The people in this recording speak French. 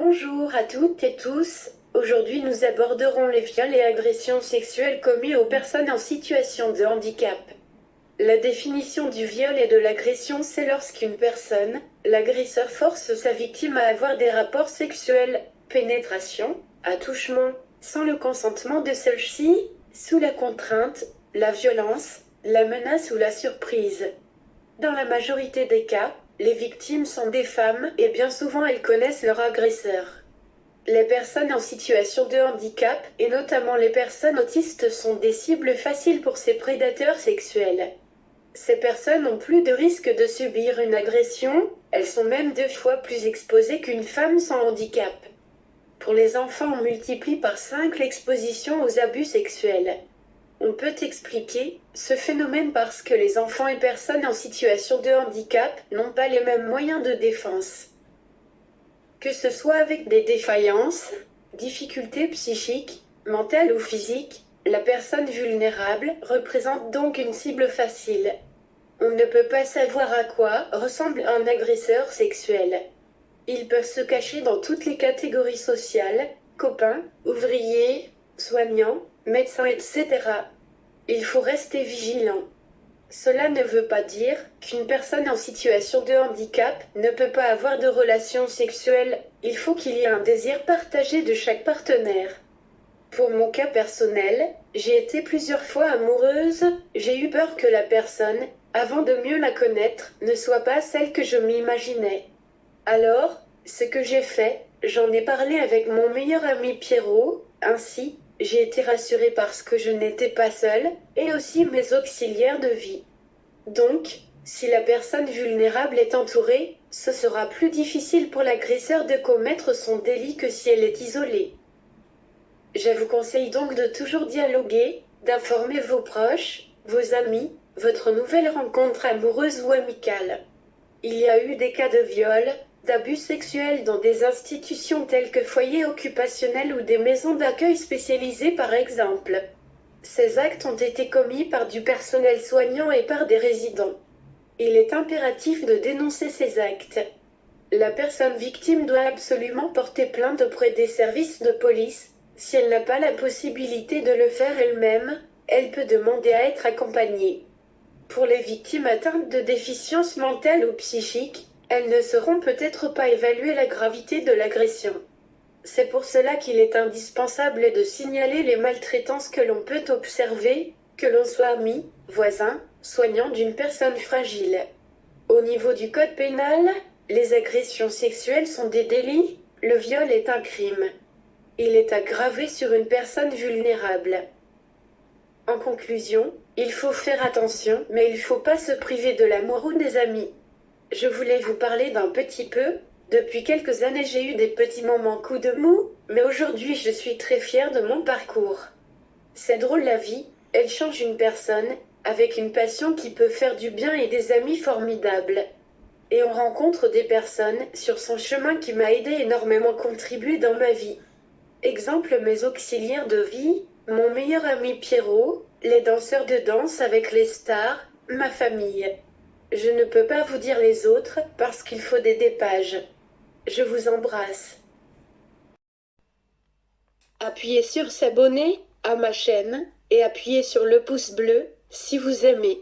Bonjour à toutes et tous. Aujourd'hui, nous aborderons les viols et agressions sexuelles commis aux personnes en situation de handicap. La définition du viol et de l'agression, c'est lorsqu'une personne, l'agresseur, force sa victime à avoir des rapports sexuels, pénétration, attouchement, sans le consentement de celle-ci, sous la contrainte, la violence, la menace ou la surprise. Dans la majorité des cas, les victimes sont des femmes et bien souvent elles connaissent leur agresseur. Les personnes en situation de handicap, et notamment les personnes autistes, sont des cibles faciles pour ces prédateurs sexuels. Ces personnes ont plus de risques de subir une agression, elles sont même 2 fois plus exposées qu'une femme sans handicap. Pour les enfants, on multiplie par 5 l'exposition aux abus sexuels. On peut expliquer ce phénomène parce que les enfants et personnes en situation de handicap n'ont pas les mêmes moyens de défense. Que ce soit avec des défaillances, difficultés psychiques, mentales ou physiques, la personne vulnérable représente donc une cible facile. On ne peut pas savoir à quoi ressemble un agresseur sexuel. Ils peuvent se cacher dans toutes les catégories sociales, copains, ouvriers, soignants, médecins, etc. Il faut rester vigilant. Cela ne veut pas dire qu'une personne en situation de handicap ne peut pas avoir de relations sexuelles, il faut qu'il y ait un désir partagé de chaque partenaire. Pour mon cas personnel, j'ai été plusieurs fois amoureuse, j'ai eu peur que la personne, avant de mieux la connaître, ne soit pas celle que je m'imaginais. Alors, ce que j'ai fait, j'en ai parlé avec mon meilleur ami Pierrot, ainsi, j'ai été rassurée parce que je n'étais pas seule, et aussi mes auxiliaires de vie. Donc, si la personne vulnérable est entourée, ce sera plus difficile pour l'agresseur de commettre son délit que si elle est isolée. Je vous conseille donc de toujours dialoguer, d'informer vos proches, vos amis, votre nouvelle rencontre amoureuse ou amicale. Il y a eu des cas de viol, d'abus sexuels dans des institutions telles que foyers occupationnels ou des maisons d'accueil spécialisées par exemple. Ces actes ont été commis par du personnel soignant et par des résidents. Il est impératif de dénoncer ces actes. La personne victime doit absolument porter plainte auprès des services de police. Si elle n'a pas la possibilité de le faire elle-même, elle peut demander à être accompagnée. Pour les victimes atteintes de déficience mentale ou psychique, elles ne sauront peut-être pas évaluer la gravité de l'agression. C'est pour cela qu'il est indispensable de signaler les maltraitances que l'on peut observer, que l'on soit ami, voisin, soignant d'une personne fragile. Au niveau du code pénal, les agressions sexuelles sont des délits, le viol est un crime. Il est aggravé sur une personne vulnérable. En conclusion, il faut faire attention, mais il ne faut pas se priver de l'amour ou des amis. Je voulais vous parler d'un petit peu. Depuis quelques années, j'ai eu des petits moments coups de mou, mais aujourd'hui, je suis très fière de mon parcours. C'est drôle la vie, elle change une personne, avec une passion qui peut faire du bien et des amis formidables. Et on rencontre des personnes sur son chemin qui m'a aidé énormément contribué dans ma vie. Exemple, mes auxiliaires de vie, mon meilleur ami Pierrot, les danseurs de danse avec les stars, ma famille. Je ne peux pas vous dire les autres parce qu'il faut des pages. Je vous embrasse. Appuyez sur s'abonner à ma chaîne et appuyez sur le pouce bleu si vous aimez.